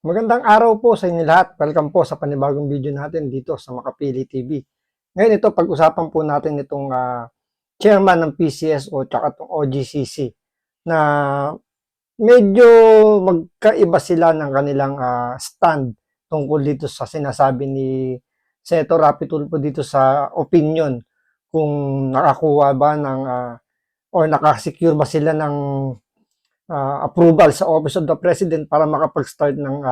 Magandang araw po sa inyo lahat. Welcome po sa panibagong video natin dito sa Makapili TV. Ngayon ito, pag-usapan po natin itong chairman ng PCSO at itong OGCC na medyo magkaiba sila ng kanilang stand tungkol dito sa sinasabi ni Senator Rapi Tulfo dito sa opinion kung nakakuha ba ng or nakasecure ba sila ng approval sa Office of the President para makapag-start ng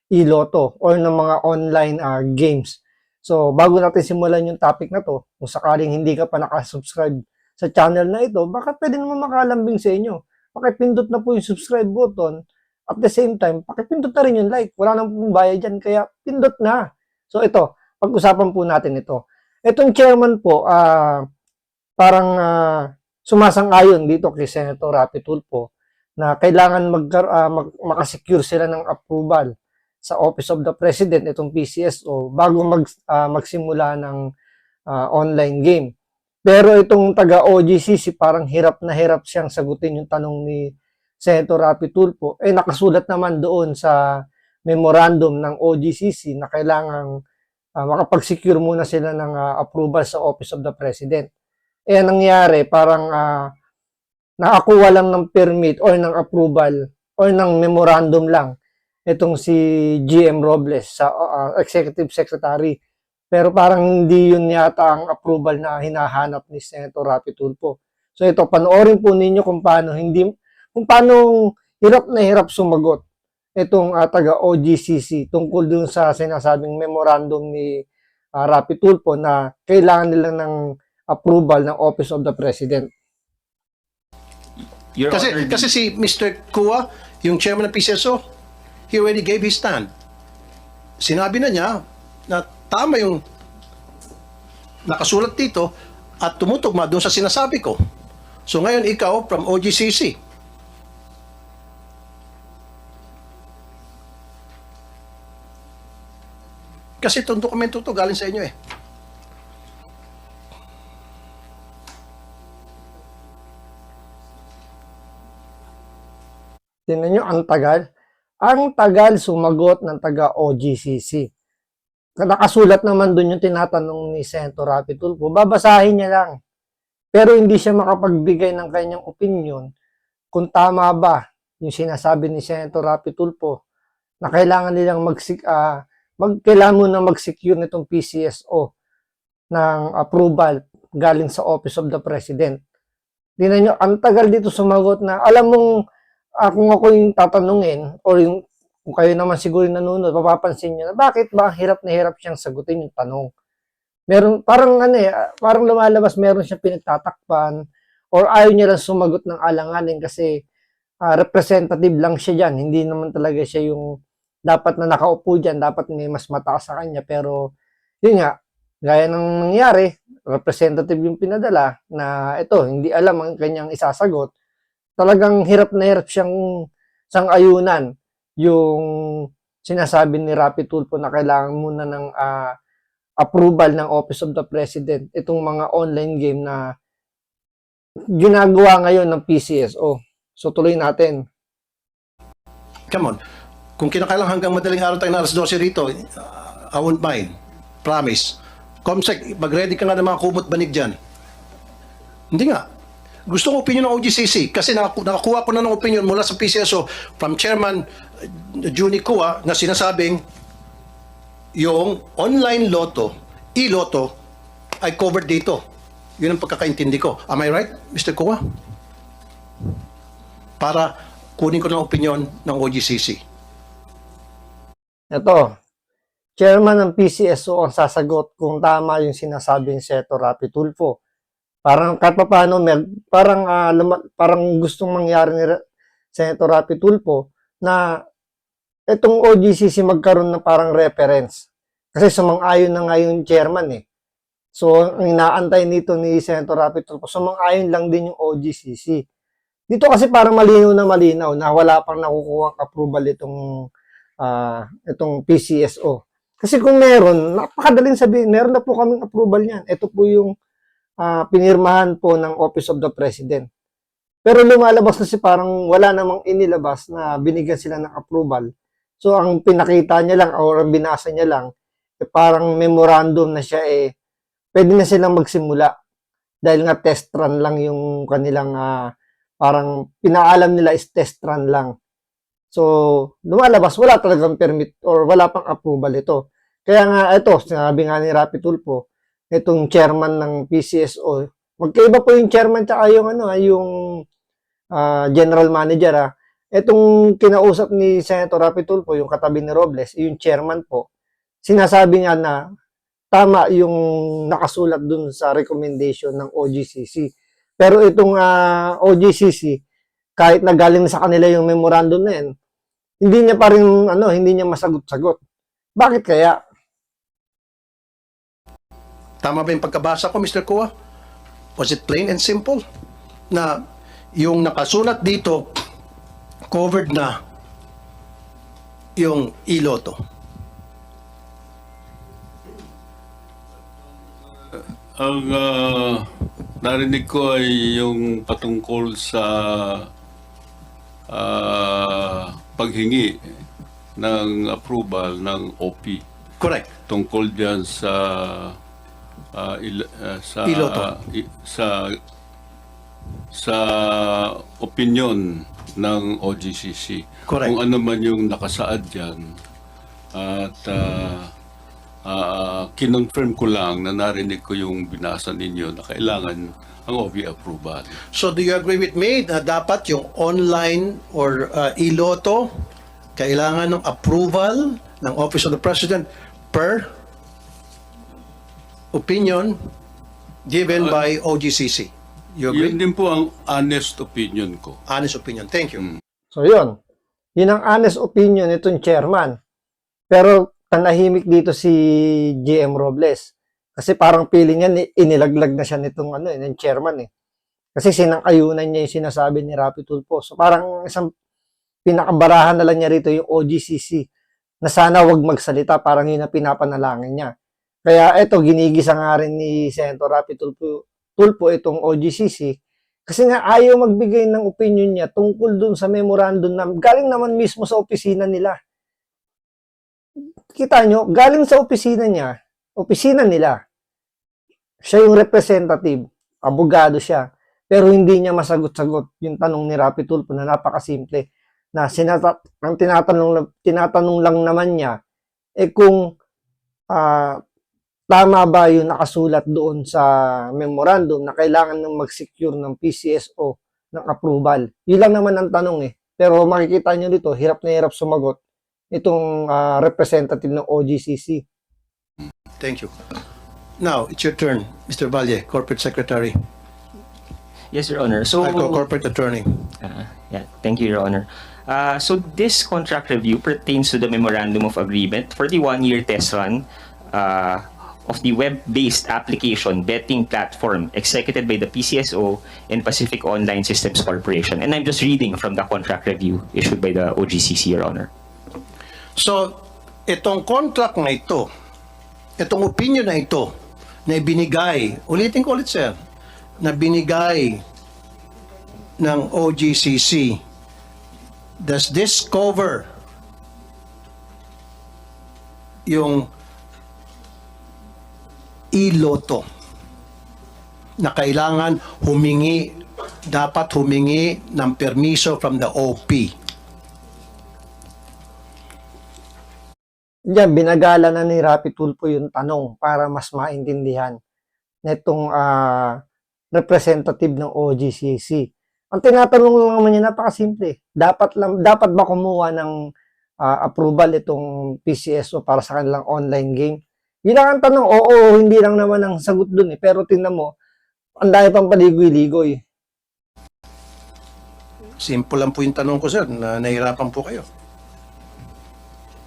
iLotto or ng mga online games. So, bago natin simulan yung topic na to, kung sakaling hindi ka pa nakasubscribe sa channel na ito, baka pwede naman makalambing sa inyo. Pakipindot na po yung subscribe button. At the same time, pakipindot na rin yung like. Wala nang pong bayad dyan, kaya pindot na. So, ito, pag-usapan po natin ito. Itong chairman po, parang sumasang-ayon dito kay Senator Rapi Tulfo na kailangan makasecure sila ng approval sa Office of the President, itong PCSO, bago magsimula ng online game. Pero itong taga-OGCC, parang hirap na hirap siyang sagutin yung tanong ni Senator Rapi Tulfo. Nakasulat naman doon sa memorandum ng OGCC na kailangang makapag-secure muna sila ng approval sa Office of the President. Nangyari, parang nakakuha lang ng permit or ng approval or ng memorandum lang itong si GM Robles sa Executive Secretary. Pero parang hindi yun yata ang approval na hinahanap ni Senator Rapi Tulfo. So ito, panoorin po ninyo kung paano hirap na hirap sumagot itong taga-OGCC tungkol dun sa sinasabing memorandum ni Rapi Tulfo na kailangan nila ng approval ng Office of the President. Kasi si Mr. Kua, yung chairman ng PCSO, he already gave his stand. Sinabi na niya na tama yung nakasulat dito at tumutugma doon sa sinasabi ko. So ngayon ikaw from OGCC, kasi itong dokumento to galing sa inyo eh. Tingnan nyo, ang tagal. Ang tagal sumagot ng taga-OGCC. Nakasulat naman dun yung tinatanong ni Senator Rapi Tulfo. Babasahin niya lang. Pero hindi siya makapagbigay ng kanyang opinion kung tama ba yung sinasabi ni Senator Rapi Tulfo na kailangan nilang kailangan muna mag-secure nitong PCSO ng approval galing sa Office of the President. Tingnan nyo, ang tagal dito sumagot na alam mong kung ako yung tatanungin or yung kung kayo naman siguro nanonood, mapapansin niyo na bakit ba hirap na hirap siyang sagutin yung tanong. Meron parang parang lumalabas meron siyang pinagtatakpan or ayaw niya lang sumagot ng alanganin kasi representative lang siya diyan. Hindi naman talaga siya yung dapat na nakaupo diyan, dapat may mas mataas sa kanya, pero yun nga, gaya ng nangyari, representative yung pinadala na ito, hindi alam ang kanyang isasagot. Talagang hirap na hirap siyang sang-ayunan yung sinasabi ni Rapi Tulfo na kailangan muna ng approval ng Office of the President itong mga online game na ginagawa ngayon ng PCSO. So tuloy natin. Come on. Kung kinakailang hanggang madaling araw tayo na alas 12 rito, I won't mind. Promise. Comsec, mag-ready ka nga ng mga kumot banig dyan. Hindi nga. Gusto ko opinion ng OGCC kasi nakakuha ko na ng opinion mula sa PCSO from Chairman Juni Kua na sinasabing yung online lotto, e-lotto, ay covered dito. Yun ang pagkakaintindi ko. Am I right, Mr. Kua? Para kunin ko ng opinion ng OGCC. Ito, chairman ng PCSO ang sasagot kung tama yung sinasabi ni Senator Rapi Tulfo. Parang kahit pa paano, parang gustong mangyari ni Senator Rapi Tulfo na itong OGCC magkaroon ng parang reference. Kasi sumang-ayon na nga yung chairman eh. So, ang inaantay nito ni Senator Rapi Tulfo, sumang-ayon lang din yung OGCC. Dito kasi parang malinaw na wala pang nakukuha approval itong PCSO. Kasi kung meron, napakadaling sabihin, meron na po kaming approval niyan. Ito po yung pinirmahan po ng Office of the President. Pero lumalabas kasi parang wala namang inilabas na binigyan sila ng approval So, ang pinakita niya lang or ang binasa niya lang, parang memorandum na siya pwede na silang magsimula. Dahil nga test run lang yung kanilang parang pinaalam nila is test run lang. So, lumalabas, wala talagang permit or wala pang approval ito. Kaya nga, ito, sinabi nga ni Rapi Tulfo, itong chairman ng PCSO, magkaiba po yung chairman tsaka yung, yung general manager. Itong kinausap ni Senator Rapi Tulfo, yung katabi ni Robles, yung chairman po, sinasabi nga na tama yung nakasulat dun sa recommendation ng OGCC. Pero itong OGCC, kahit na galing sa kanila yung memorandum na yan, hindi niya pa rin, hindi niya masagot-sagot. Bakit kaya? Tama ba yung pagkabasa ko, Mr. Kua? Was it plain and simple? Na yung nakasulat dito, covered na yung iloto. Ang narinig ko ay yung patungkol sa paghingi ng approval ng OP Correct. tungkol diyan sa Iloto. sa opinion ng OGCC. Correct. Kung ano man yung nakasaad diyan at kinonfirm ko lang na narinig ko yung binasa ninyo na kailangan ang OV approval. So do you agree with me na dapat yung online or iloto kailangan ng approval ng Office of the President per opinion given by OGCC? You agree? Yun din po ang honest opinion ko. Honest opinion. Thank you. So, yun. Yun ang honest opinion nitong chairman. Pero, tanahimik dito si GM Robles. Kasi parang feeling niya, inilaglag na siya nitong ng chairman Kasi sinang-ayunan niya yung sinasabi ni Rapi Tulfo. So, parang isang pinakabarahan na lang niya rito yung OGCC na sana wag magsalita, parang yun ang pinapanalangin niya. Kaya eto, ginigisa nga rin ni Senator Rapi Tulfo itong OGCC kasi nga ayaw magbigay ng opinion niya tungkol dun sa memorandum na galing naman mismo sa opisina nila. Kita nyo, galing sa opisina nila. Siya yung representative, abogado siya, pero hindi niya masagot-sagot yung tanong ni Rapi Tulfo na napakasimple na ang tinatanong lang naman niya kung tama ba yung nakasulat doon sa memorandum na kailangan ng mag-secure ng PCSO ng approval. Yun lang naman ang tanong Pero makikita nyo dito, hirap na hirap sumagot itong representative ng OGCC. Thank you. Now, it's your turn, Mr. Valle, Corporate Secretary. Yes, Your Honor. So, Corporate Attorney. yeah, thank you, Your Honor. So this contract review pertains to the Memorandum of Agreement for the one-year test run of the web-based application betting platform executed by the PCSO and Pacific Online Systems Corporation. And I'm just reading from the contract review issued by the OGCC, Your Honor. So, itong contract na ito, itong opinion na ito, na binigay, ulitin ko ulit, sir, na binigay ng OGCC, does this cover yung iloto na kailangan dapat humingi ng permiso from the OP? Diyan, binagala na ni Rapi Tulfo yung tanong para mas maintindihan nitong representative ng OGCC. Ang tinatanong lang naman niya, napakasimple. Dapat ba kumuha ng approval itong PCSO para sa kanilang online game? Yun lang ang tanong. Oo, hindi lang naman ang sagot dun Pero tingnan mo, ang dami pang paligoy-ligoy. Simple lang po yung tanong ko, sir, na nahirapan po kayo.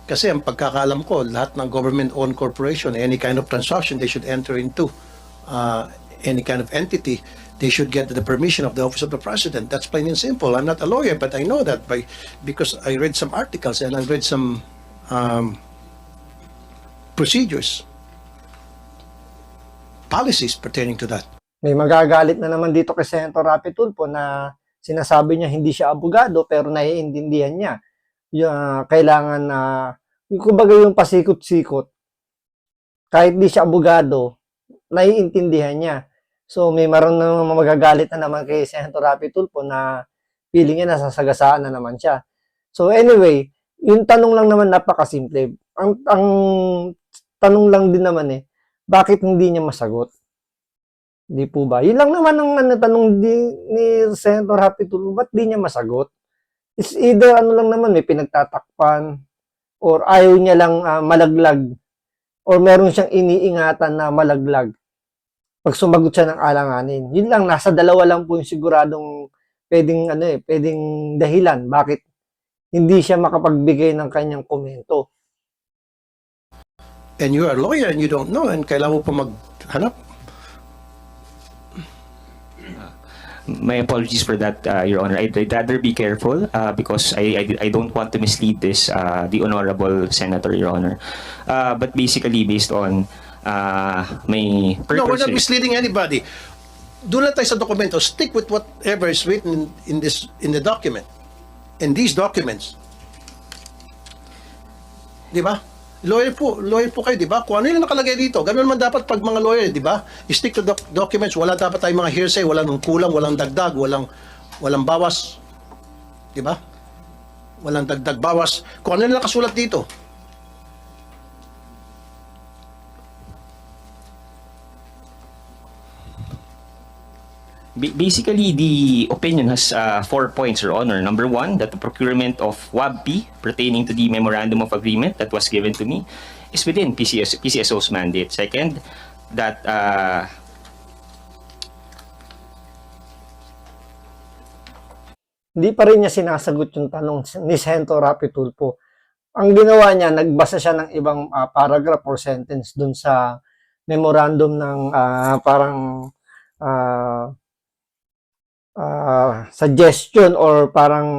Kasi ang pagkakalam ko, lahat ng government-owned corporation, any kind of transaction they should enter into, any kind of entity, they should get the permission of the Office of the President. That's plain and simple. I'm not a lawyer, but I know that because I read some articles and I read some procedures, policies pertaining to that. May magagalit na naman dito kay Senator Rapi Tulfo na sinasabi niya hindi siya abogado pero naiintindihan niya kailangan na, kumbaga yung pasikot-sikot, kahit di siya abogado, naiintindihan niya. So, may maroon na magagalit na naman kay Senator Rapi Tulfo na feeling niya nasasagasaan na naman siya. So, anyway, yung tanong lang naman napakasimple. Ang tanong lang din naman bakit hindi niya masagot? Di po ba? Yun lang naman ang tanong ni Senator Rapi Tulfo, ba't di niya masagot? It's either lang naman, may pinagtatakpan, or ayaw niya lang malaglag, or meron siyang iniingatan na malaglag pag sumagot siya ng alanganin. Yun lang, nasa dalawa lang po yung siguradong pwedeng, pwedeng dahilan bakit hindi siya makapagbigay ng kanyang komento. And you are a lawyer and you don't know and kailangan mo pa maghanap. My apologies for that, Your Honor. I'd rather be careful because I don't want to mislead the Honorable Senator, Your Honor. But basically, based on my No, we're not purposes, misleading anybody. Doon lang tayo sa dokumento. Stick with whatever is written in the document. In these documents. Di ba? Lawyer po kayo, di ba? Kung ano yung nakalagay dito, ganun naman dapat pag mga lawyer, di ba? Stick to documents, wala dapat tayong mga hearsay, walang kulang, walang dagdag, walang bawas. Di ba? Walang dagdag bawas. Kung ano yung nakasulat dito. basically, the opinion has 4 points, Your Honor. Number one, that the procurement of WABP pertaining to the Memorandum of Agreement that was given to me is within PCSO's mandate. Second, that Hindi pa rin niya sinasagot yung tanong ni Senator Rapi Tulfo. Ang ginawa niya, nagbasa siya ng ibang paragraph or sentence dun sa memorandum ng parang suggestion or parang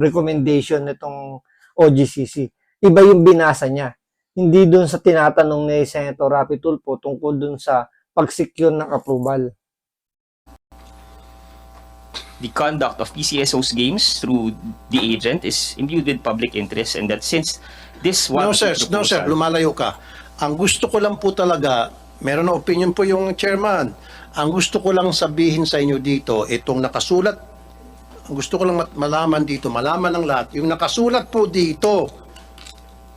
recommendation nitong OGCC. Iba yung binasa niya. Hindi dun sa tinatanong ni Senator Rapi Tulfo tungkol dun sa pag-secure ng approval. the conduct of PCSO's games through the agent is imbued with public interest, and that since this No WABP sir, no sir, proposal- lumalayo ka. Ang gusto ko lang po talaga, meron na opinion po yung chairman. Ang gusto ko lang sabihin sa inyo dito, itong nakasulat, ang gusto ko lang malaman dito, malaman ng lahat, yung nakasulat po dito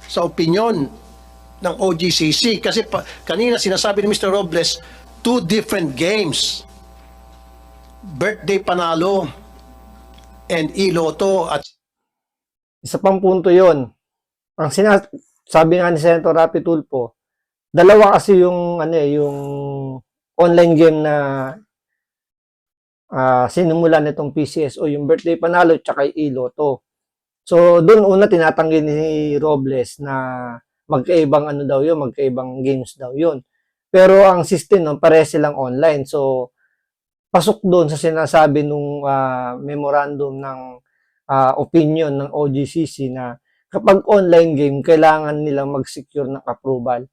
sa opinion ng OGCC. Kasi kanina sinasabi ni Mr. Robles, 2 different games. Birthday Panalo and Iloto at Isa pang punto yon. Ang sabi nga ni Senator Rapi Tulfo, dalawa kasi yung yung online game na sinimulan nitong PCSO, yung Birthday Panalo at saka Iloto. So doon una tinatanggi ni Robles na magkaibang magkaibang games daw yun. Pero ang system pareho silang online. So pasok doon sa sinasabi nung memorandum ng opinion ng OGCC na kapag online game, kailangan nilang mag-secure ng approval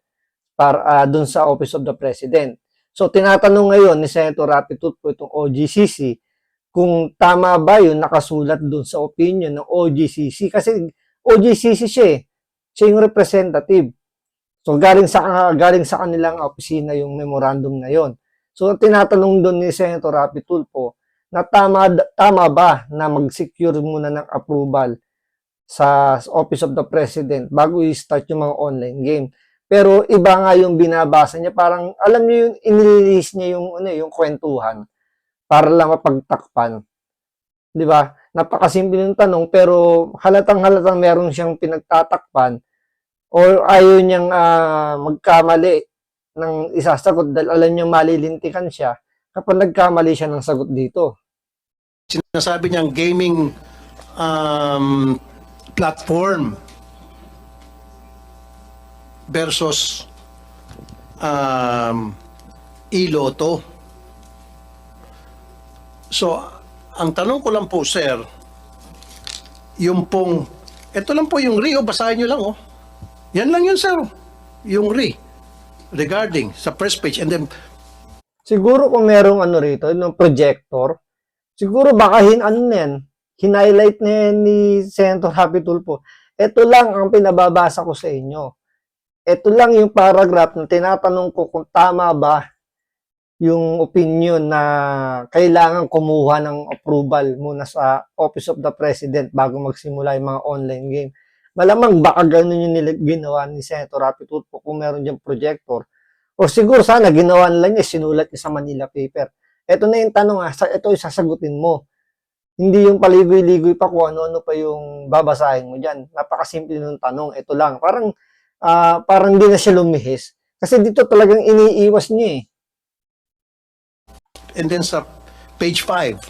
para doon sa Office of the President. So, tinatanong ngayon ni Senator Rapi Tulfo itong OGCC kung tama ba yun nakasulat doon sa opinion ng OGCC. Kasi OGCC siya siya yung representative. So, galing sa kanilang opisina yung memorandum na yon. So, tinatanong doon ni Senator Rapi Tulfo na tama ba na mag-secure muna ng approval sa Office of the President bago i-start yung mga online game. Pero iba nga yung binabasa niya, parang alam niyo yung inililis niya yung kwentuhan para lang mapagtakpan. 'Di ba? Napakasimple yung tanong pero halatang meron siyang pinagtatakpan or ayaw niyang magkamali ng isasagot dahil alam niyang malilintikan siya kapag nagkamali siya ng sagot dito. sinasabi niyang gaming platform versus Iloto. So, ang tanong ko lang po, sir, yung pong, ito lang po yung RE, basahin nyo lang, Yan lang yun, sir. Yung RE, regarding sa first page, and then, Siguro kung merong rito, yung projector, siguro baka highlight na yan ni Senator Rapi Tulfo. Ito lang ang pinababasa ko sa inyo. Ito lang yung paragraph na tinatanong ko kung tama ba yung opinion na kailangan kumuha ng approval muna sa Office of the President bago magsimula yung mga online game. Malamang baka ganun yung ginawa ni Senator Rapi Tulfo kung meron diyang projector. O siguro sana ginawa lang niya, sinulat niya sa Manila paper. Ito na yung tanong, ito yung sasagutin mo. Hindi yung paligoy-ligoy pa kung ano-ano pa yung babasahin mo dyan. Napakasimple ng tanong. Ito lang. Parang hindi na siya lumihis. Kasi dito talagang iniiwas niya eh. And then sa page 5,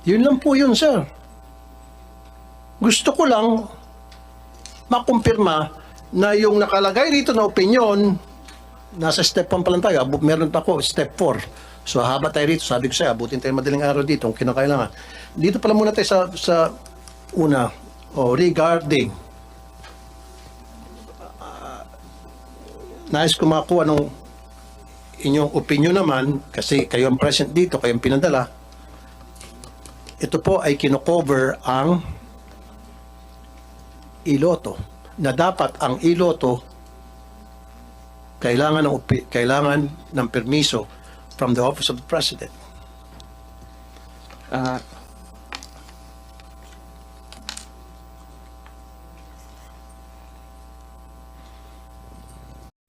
yun lang po yun, sir. Gusto ko lang makumpirma na yung nakalagay rito na opinion, nasa step 1 pa lang tayo, meron pa ako, step 4. So haba tayo rito, sabi ko sa'yo, abutin tayo madaling araw dito, kung kinakailangan. Dito pala muna tayo sa una, regarding, nais ko makakuha ng inyong opinion naman, kasi kayo ang present dito, kayo ang pinadala, ito po ay kinocover ang iloto, na dapat ang iloto kailangan ng permiso from the Office of the President. Uh,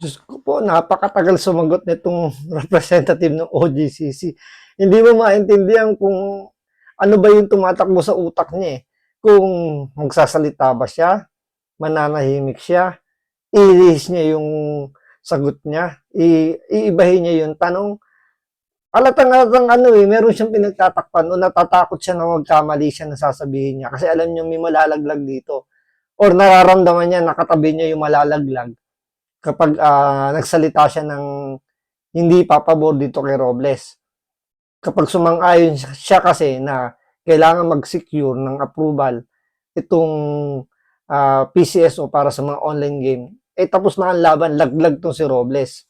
Diyos ko po, napakatagal sumagot nitong representative ng OGCC. Hindi mo maintindihan kung ano ba yung tumatakbo sa utak niya eh. Kung magsasalita ba siya, mananahimik siya, ilihis niya yung sagot niya, iibahin niya yung tanong. Alatang meron siyang pinagtatakpan o natatakot siya na magkamali siya na sasabihin niya kasi alam niya may malalaglag dito. Or nararamdaman niya, nakatabi niya yung malalaglag kapag nagsalita siya ng hindi papabor dito kay Robles. Kapag sumang-ayon siya kasi na kailangan mag-secure ng approval itong PCSO para sa mga online game, tapos na ang laban, laglag tong si Robles.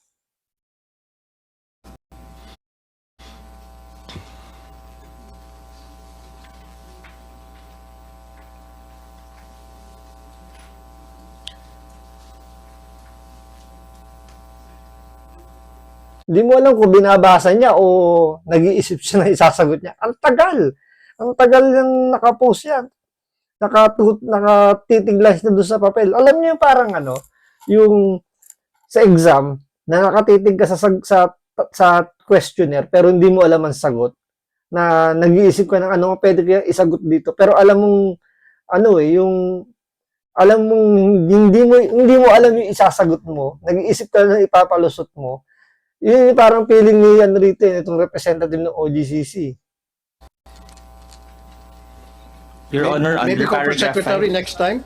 Hindi mo alam kung binabasa niya o nag-iisip siya na isasagot niya. Ang tagal! Ang tagal yung nakapost yan. Nakatitiglas na doon sa papel. Alam niyo parang yung sa exam, na nakatitig ka sa questionnaire pero hindi mo alam ang sagot. Na nag-iisip ka ng ano pwede kaya isagot dito. Pero alam mong, hindi mo alam yung isasagot mo. Nag-iisip ka na ipapalusot mo. Yun parang feeling ni rito, itong representative ng OGCC. Your Honor, Maybe under Corporate paragraph Secretary 5, next time,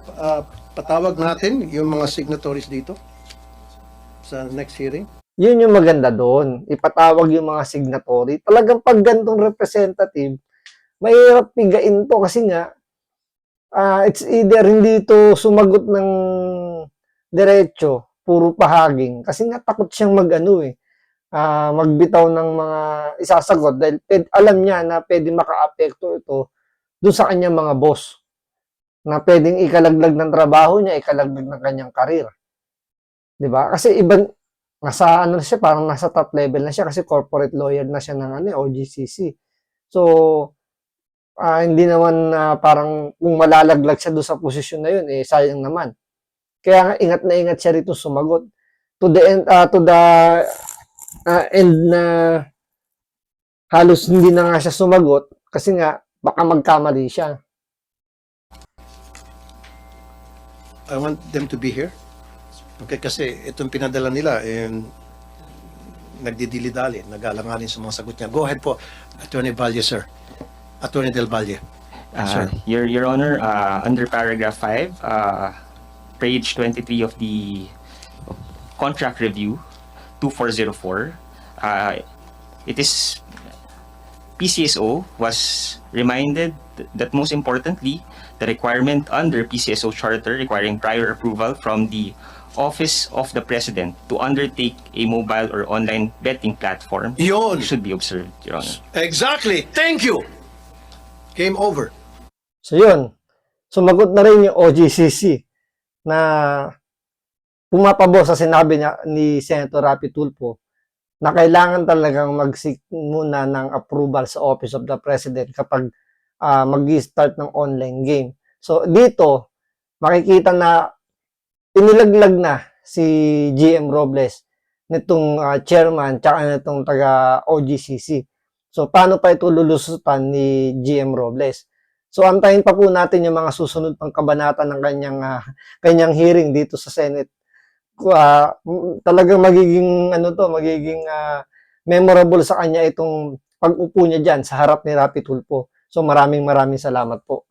patawag natin yung mga signatories dito sa next hearing. Yun yung maganda doon. Ipatawag yung mga signatory. Talagang pag gantong representative, mahirap pigain to kasi nga, it's either hindi to sumagot ng diretso, puro pahaging. Kasi nga takot siyang magbitaw ng mga isasagot dahil alam niya na pwede maka-apekto ito doon sa kanyang mga boss na pwedeng ikalaglag ng trabaho niya, ikalaglag ng kanyang karir. 'Di ba? Kasi nasa siya, parang nasa top level na siya kasi corporate lawyer na siya ng OGCC. So, hindi naman parang kung malalaglag siya doon sa posisyon na yun, sayang naman. Kaya nga, ingat na ingat siya rito sumagot. To the end na halos hindi na nga siya sumagot kasi nga baka magkamali siya. I want them to be here. Okay, kasi itong pinadala nila, nagdidili-dali, nag-alanganin sa mga sagot niya. Go ahead po, Attorney Valle, sir. Attorney Del Valle. Sir. Your Honor, under paragraph 5, page 23 of the contract review, 2404, it is PCSO was reminded that most importantly, the requirement under PCSO Charter requiring prior approval from the Office of the President to undertake a mobile or online betting platform Yun. should be observed, Your Honor. Exactly. Thank you. Game over. So yun, sumagot na rin yung OGCC na pumapabo sa sinabi niya ni Senator Rapi Tulfo na kailangan talagang mag-seek muna ng approval sa Office of the President kapag mag-start ng online game. So dito, makikita na inilaglag na si GM Robles nitong chairman tsaka nitong taga OGCC. So paano pa ito lulusutan ni GM Robles? So antayin pa po natin yung mga susunod pang kabanata ng kanyang hearing dito sa Senate. Talagang magiging magiging memorable sa kanya itong pag-upo niya diyan sa harap ni Rapi Tulfo. So maraming salamat po.